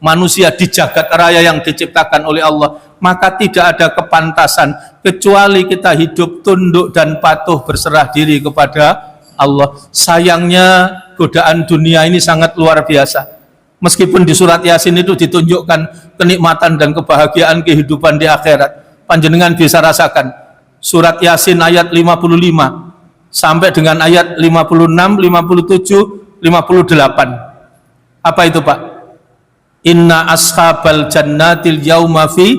manusia di jagat raya yang diciptakan oleh Allah. Maka tidak ada kepantasan kecuali kita hidup tunduk dan patuh berserah diri kepada Allah. Sayangnya godaan dunia ini sangat luar biasa. Meskipun di surat Yasin itu ditunjukkan kenikmatan dan kebahagiaan kehidupan di akhirat, panjenengan bisa rasakan. Surat Yasin ayat 55 sampai dengan ayat 56, 57, 58. Apa itu Pak? Inna ashabal jannatil yauma fi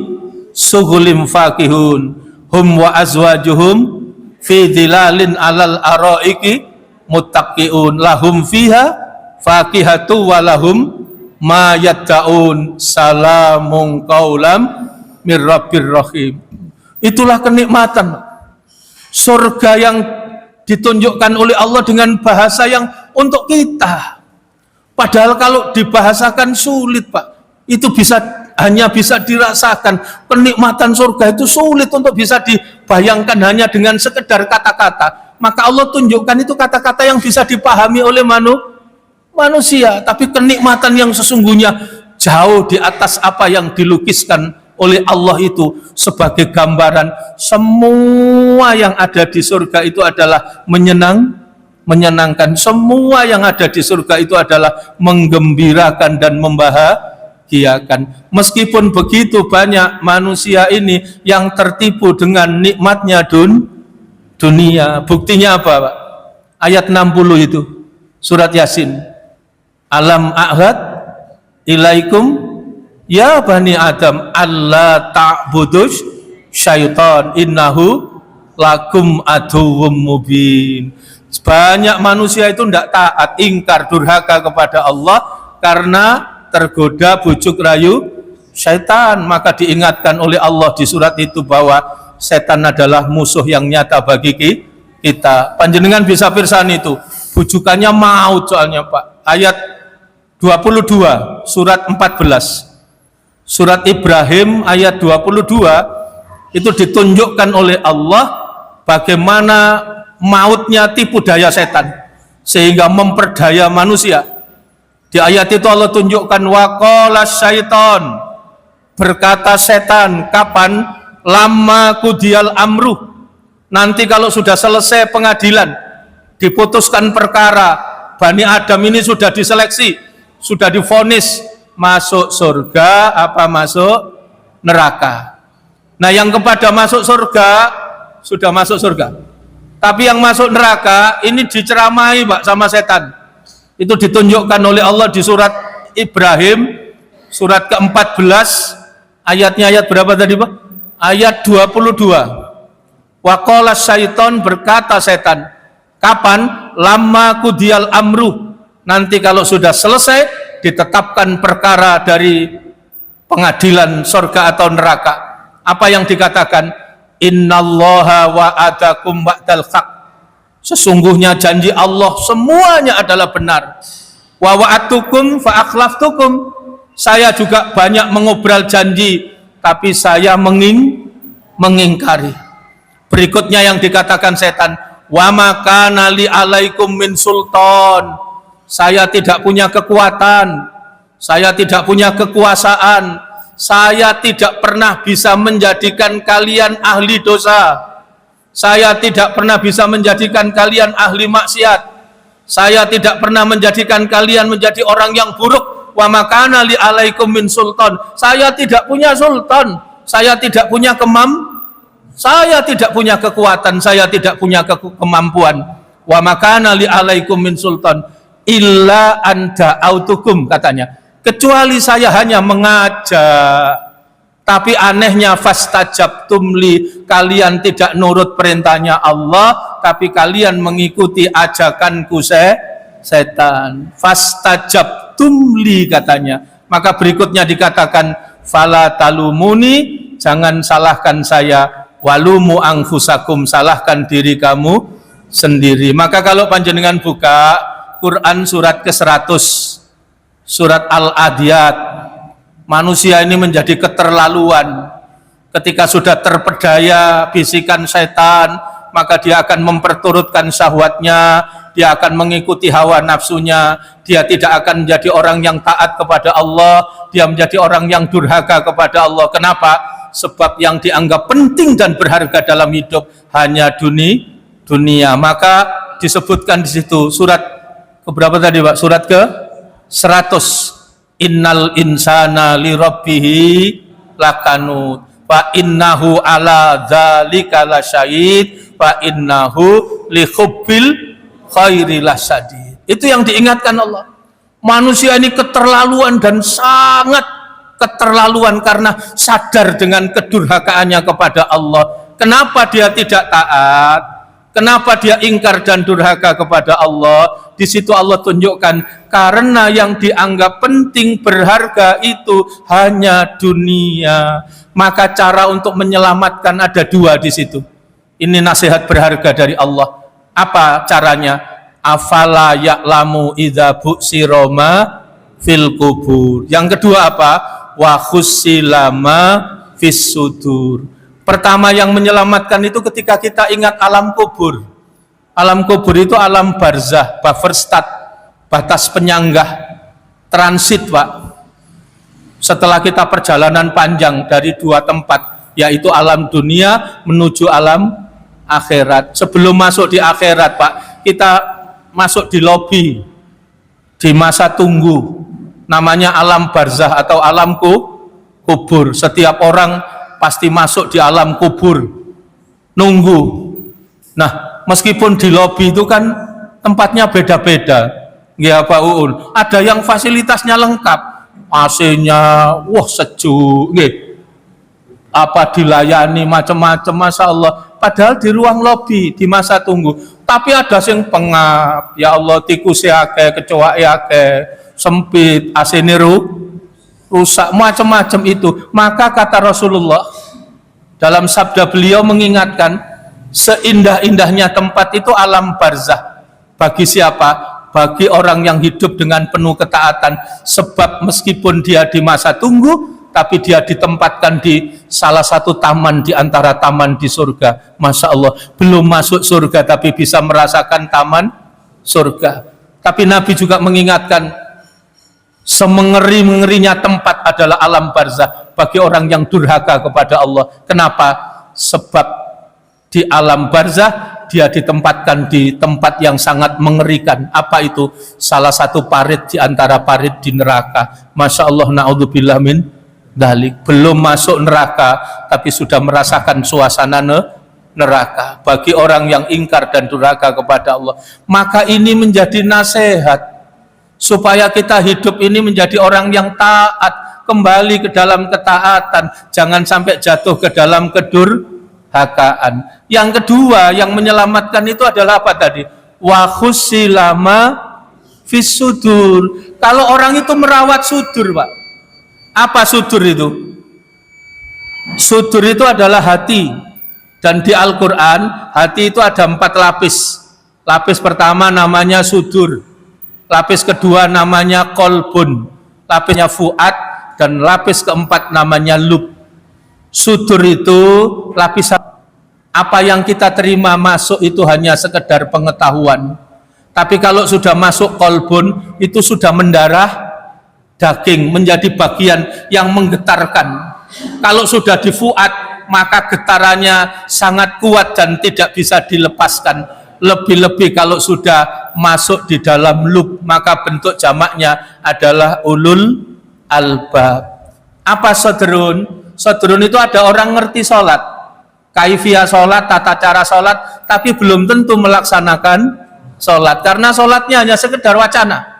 sughulim fakihun hum wa azwajuhum fi dhilalin alal araiki muttaqiun lahum fiha fakihatu wa lahum ma yadda'un salamun qaulam mir rabbir rahim. Itulah kenikmatan surga yang ditunjukkan oleh Allah dengan bahasa yang untuk kita. Padahal kalau dibahasakan sulit Pak, itu hanya bisa dirasakan. Kenikmatan surga itu sulit untuk bisa dibayangkan hanya dengan sekedar kata-kata. Maka Allah tunjukkan itu kata-kata yang bisa dipahami oleh manusia. Tapi kenikmatan yang sesungguhnya jauh di atas apa yang dilukiskan oleh Allah itu sebagai gambaran. Semua yang ada di surga itu adalah menyenangkan. Semua yang ada di surga itu adalah menggembirakan dan membahagiakan. Meskipun begitu banyak manusia ini yang tertipu dengan nikmatnya dunia. Buktinya apa Pak? Ayat 60 itu surat Yasin. Alam a'had ilaikum ya bani Adam alla ta'budus syaitan innahu lakum aduwwum mubin. Banyak manusia itu tidak taat, ingkar, durhaka kepada Allah karena tergoda bujuk rayu syaitan. Maka diingatkan oleh Allah di surat itu bahwa setan adalah musuh yang nyata bagi kita. Panjenengan bisa pirsan itu, bujukannya maut soalnya Pak. Ayat 22 surat 14 surat Ibrahim ayat 22 itu ditunjukkan oleh Allah bagaimana mautnya tipu daya setan sehingga memperdaya manusia. Di ayat itu Allah tunjukkan waqala syaiton, berkata setan, kapan? Lama kudial amru, nanti kalau sudah selesai pengadilan, diputuskan perkara, Bani Adam ini sudah diseleksi, sudah divonis masuk surga apa masuk neraka. Nah yang kepada masuk surga sudah masuk surga, tapi yang masuk neraka ini diceramai Pak sama setan. Itu ditunjukkan oleh Allah di surat Ibrahim surat ke-14 ayatnya ayat berapa tadi Pak? Ayat 22. Waqala syaiton, berkata setan, kapan? Lama kudial amru, nanti kalau sudah selesai ditetapkan perkara dari pengadilan surga atau neraka. Apa yang dikatakan? Innallaha wa'adakum ba'dal haq, sesungguhnya janji Allah semuanya adalah benar. Wa wa'atukum fa akhlaftukum, saya juga banyak mengobral janji tapi saya mengingkari. Berikutnya yang dikatakan setan, wa makana li alaikum min sultan. Saya tidak punya kekuatan, saya tidak punya kekuasaan, saya tidak pernah bisa menjadikan kalian ahli dosa, saya tidak pernah bisa menjadikan kalian ahli maksiat, saya tidak pernah menjadikan kalian menjadi orang yang buruk. Wa makana li alaikum min sultan. Saya tidak punya sultan, saya tidak punya saya tidak punya kekuatan, saya tidak punya kemampuan. Wa makana li alaikum min sultan illa anta autukum, katanya, kecuali saya hanya mengajak. Tapi anehnya fastajabtum li, kalian tidak nurut perintahnya Allah, tapi kalian mengikuti ajakanku setan. Fastajabtum li, katanya. Maka berikutnya dikatakan fala talumuni, jangan salahkan saya, walumu anfusakum, salahkan diri kamu sendiri. Maka kalau panjenengan buka Quran surat ke-100, surat Al-Adiyat, manusia ini menjadi keterlaluan. Ketika sudah terpedaya bisikan setan, maka dia akan memperturutkan syahwatnya, dia akan mengikuti hawa nafsunya, dia tidak akan menjadi orang yang taat kepada Allah, dia menjadi orang yang durhaka kepada Allah. Kenapa? Sebab yang dianggap penting dan berharga dalam hidup hanya dunia. Maka disebutkan di situ surat keberapa tadi, Pak? Surat ke-100. Innal insana li rabbihi lakanut fa innahu ala dzalika lasyahid fa innahu li hubbil khairi lasyadid. Itu yang diingatkan Allah. Manusia ini keterlaluan dan sangat keterlaluan karena sadar dengan kedurhakaannya kepada Allah. Kenapa dia tidak taat? Kenapa dia ingkar dan durhaka kepada Allah? Di situ Allah tunjukkan, karena yang dianggap penting berharga itu hanya dunia. Maka cara untuk menyelamatkan ada dua di situ. Ini nasihat berharga dari Allah. Apa caranya? Afala ya'lamu idza bu'sira ma fil kubur. Yang kedua apa? Wa khusilama fis sudur. Pertama yang menyelamatkan itu ketika kita ingat alam kubur. Alam kubur itu alam barzah, bufferstat, batas penyanggah, transit, Pak. Setelah kita perjalanan panjang dari dua tempat, yaitu alam dunia menuju alam akhirat. Sebelum masuk di akhirat, Pak, kita masuk di lobi, di masa tunggu, namanya alam barzah atau alam kubur. Setiap orang pasti masuk di alam kubur, nunggu. Nah, meskipun di lobi itu kan tempatnya beda-beda, ya Pak Uun. Ada yang fasilitasnya lengkap, AC-nya, wah sejuk, apa dilayani macam-macam, masya Allah. Padahal di ruang lobi, di masa tunggu. Tapi ada yang pengap, ya Allah, tikusnya akeh, kecoa akeh, sempit, AC ini rusak, macam-macam itu. Maka kata Rasulullah dalam sabda beliau mengingatkan, seindah-indahnya tempat itu alam barzah. Bagi siapa? Bagi orang yang hidup dengan penuh ketaatan. Sebab meskipun dia di masa tunggu, tapi dia ditempatkan di salah satu taman di antara taman di surga. Masya Allah, belum masuk surga tapi bisa merasakan taman surga. Tapi Nabi juga mengingatkan, semengeri-mengerinya tempat adalah alam barzah bagi orang yang durhaka kepada Allah. Kenapa? Sebab di alam barzah dia ditempatkan di tempat yang sangat mengerikan. Apa itu? Salah satu parit di antara parit di neraka. Masya Allah, na'udzubillah min dzalik. Belum masuk neraka tapi sudah merasakan suasana neraka. Bagi orang yang ingkar dan durhaka kepada Allah. Maka ini menjadi nasihat supaya kita hidup ini menjadi orang yang taat, kembali ke dalam ketaatan, jangan sampai jatuh ke dalam kedurhakaan. Yang kedua yang menyelamatkan itu adalah apa tadi? Wa khusilama fis sudur. Kalau orang itu merawat sudur, Pak. Apa sudur itu? Sudur itu adalah hati. Dan di Al-Quran, hati itu ada 4 lapis. Lapis pertama namanya sudur. Lapis kedua namanya kolbun. Lapisnya fuad. Dan lapis keempat namanya lub. Sudur itu lapisan. Apa yang kita terima masuk itu hanya sekedar pengetahuan. Tapi kalau sudah masuk kolbun, itu sudah mendarah daging, menjadi bagian yang menggetarkan. Kalau sudah di fuad, maka getarannya sangat kuat dan tidak bisa dilepaskan. Lebih-lebih kalau sudah masuk di dalam lub, maka bentuk jamaknya adalah ulul albab. Apa sodrun? Sodrun itu ada orang ngerti sholat, kaifiyah sholat, tata cara sholat, tapi belum tentu melaksanakan sholat, karena sholatnya hanya sekedar wacana.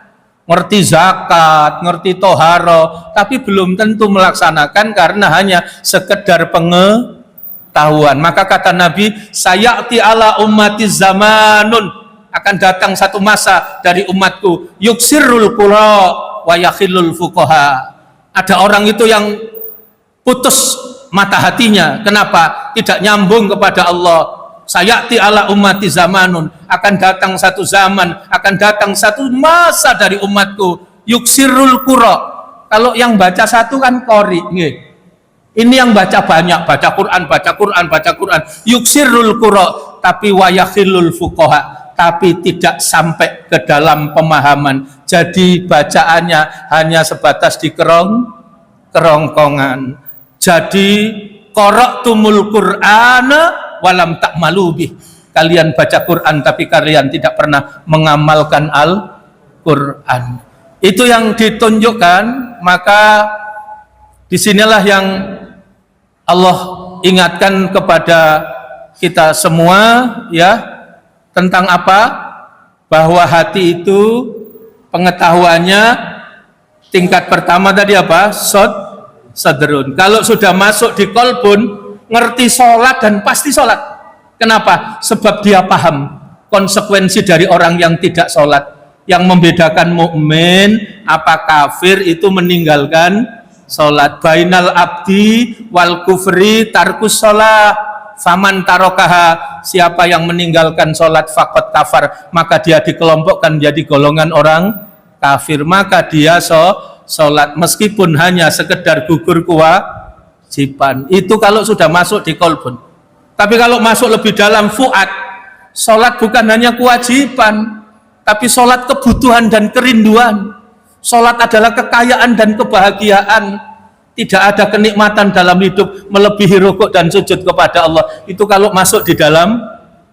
Ngerti zakat, ngerti toharo, tapi belum tentu melaksanakan karena hanya sekedar pengetahuan. Maka kata Nabi, sayati ala ummati zamanun, akan datang satu masa dari umatku, yuksirul qura wa yakhillul fuqaha. Ada orang itu yang putus mata hatinya. Kenapa? Tidak nyambung kepada Allah. Sayati ala ummati zamanun, akan datang satu zaman, akan datang satu masa dari umatku, yuksirul qura. Kalau yang baca satu kan qori, ini yang baca banyak, baca Quran, yuksirul qura, tapi wayakhilul fuqaha, tapi tidak sampai ke dalam pemahaman. Jadi bacaannya hanya sebatas di kerongkongan. Jadi qara'tumul Qur'ana walam ta'malubih. Kalian baca Quran tapi kalian tidak pernah mengamalkan Al-Quran. Itu yang ditunjukkan. Maka disinilah yang Allah ingatkan kepada kita semua, ya, tentang apa? Bahwa hati itu pengetahuannya tingkat pertama tadi apa? Sadrun. Kalau sudah masuk di kolbun, ngerti sholat dan pasti sholat. Kenapa? Sebab dia paham konsekuensi dari orang yang tidak sholat. Yang membedakan mukmin apa kafir itu meninggalkan sholat. Bainal abdi wal kufri tarkus sholat. Faman tarokaha, siapa yang meninggalkan sholat faqad kafar, maka dia dikelompokkan jadi golongan orang kafir. Maka dia sholat meskipun hanya sekedar gugur kewajiban. Itu kalau sudah masuk di kolbun. Tapi kalau masuk lebih dalam fuad, sholat bukan hanya kewajiban, tapi sholat kebutuhan dan kerinduan. Sholat adalah kekayaan dan kebahagiaan. Tidak ada kenikmatan dalam hidup melebihi rukuk dan sujud kepada Allah. Itu kalau masuk di dalam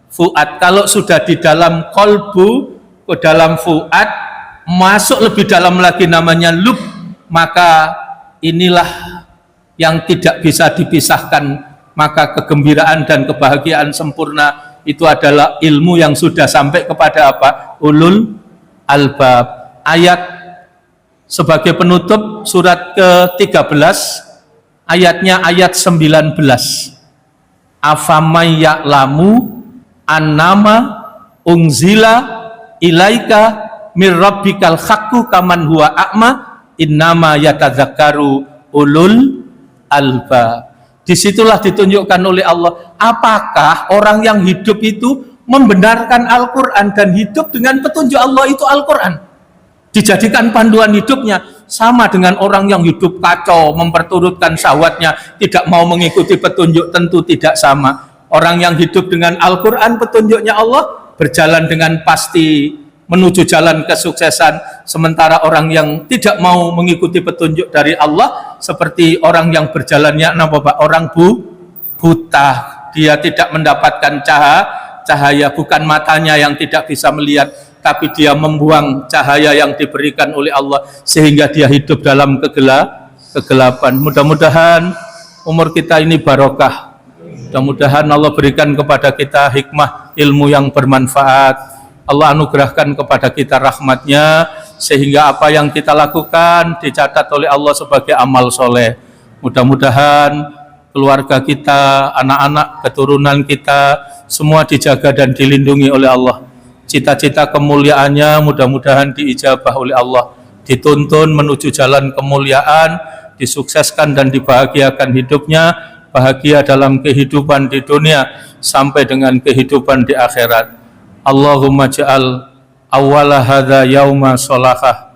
fuad. Kalau sudah di dalam kolbu, ke dalam fuad, masuk lebih dalam lagi namanya lub, maka inilah yang tidak bisa dipisahkan. Maka kegembiraan dan kebahagiaan sempurna itu adalah ilmu yang sudah sampai kepada apa? Ulul albab. Ayat sebagai penutup surat ke-13, ayatnya ayat 19. Afamay ya'lamu annama unzila ilaika mir rabbikal haqqu kaman huwa a'ma innama yatadzakkaru ulul albab. Disitulah ditunjukkan oleh Allah, apakah orang yang hidup itu membenarkan Al-Quran dan hidup dengan petunjuk Allah itu Al-Quran, dijadikan panduan hidupnya. Sama dengan orang yang hidup kacau, memperturutkan syahwatnya, tidak mau mengikuti petunjuk, tentu tidak sama. Orang yang hidup dengan Al-Quran, petunjuknya Allah, berjalan dengan pasti menuju jalan kesuksesan. Sementara orang yang tidak mau mengikuti petunjuk dari Allah, seperti orang yang berjalannya orang buta. Dia tidak mendapatkan cahaya, bukan matanya yang tidak bisa melihat, tapi dia membuang cahaya yang diberikan oleh Allah sehingga dia hidup dalam kegelapan. Mudah-mudahan umur kita ini barokah. Mudah-mudahan Allah berikan kepada kita hikmah ilmu yang bermanfaat. Allah anugerahkan kepada kita rahmatnya sehingga apa yang kita lakukan dicatat oleh Allah sebagai amal soleh. Mudah-mudahan keluarga kita, anak-anak, keturunan kita semua dijaga dan dilindungi oleh Allah. Cita-cita kemuliaannya mudah-mudahan diijabah oleh Allah, dituntun menuju jalan kemuliaan, disukseskan dan dibahagiakan hidupnya, bahagia dalam kehidupan di dunia sampai dengan kehidupan di akhirat. Allahumma ja'al awwala hadza yauma sholahah.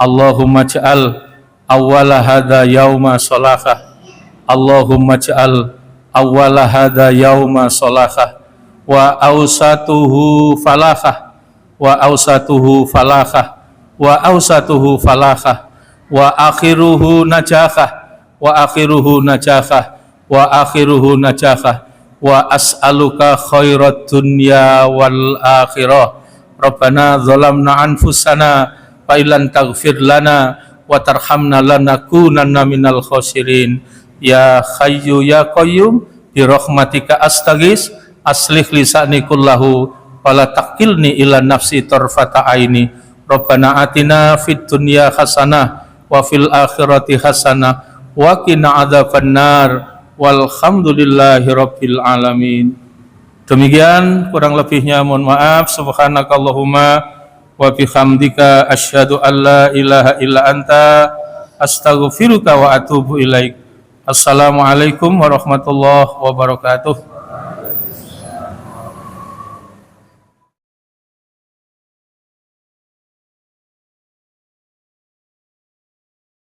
Allahumma ja'al awwala hadza yauma sholahah. Allahumma ja'al awwala hadha yauma salahah wa awsatuhu falahah wa awsatuhu falahah wa awsatuhu falahah wa akhiruhu najahah wa akhiruhu najahah wa akhiruhu najahah wa as'aluka khairat dunya wal akhirah. Rabbana zalamna anfusana fa illam taghfir lana wa tarhamna lanakunanna minal khosirin. Ya Hayyu ya Qayyum bi rahmatika astaghis aslih lisani kullahu wala taqilni ila nafsi tarfata aini. Rabbana atina fid dunya hasanah wa fil akhirati hasanah wa qina adzabannar. Walhamdulillahi rabbil alamin. Demikian kurang lebihnya mohon maaf. Subhanakallahumma wa bihamdika asyhadu an la ilaha illa anta astaghfiruka wa atubu ilaik. Assalamualaikum warahmatullahi wabarakatuh.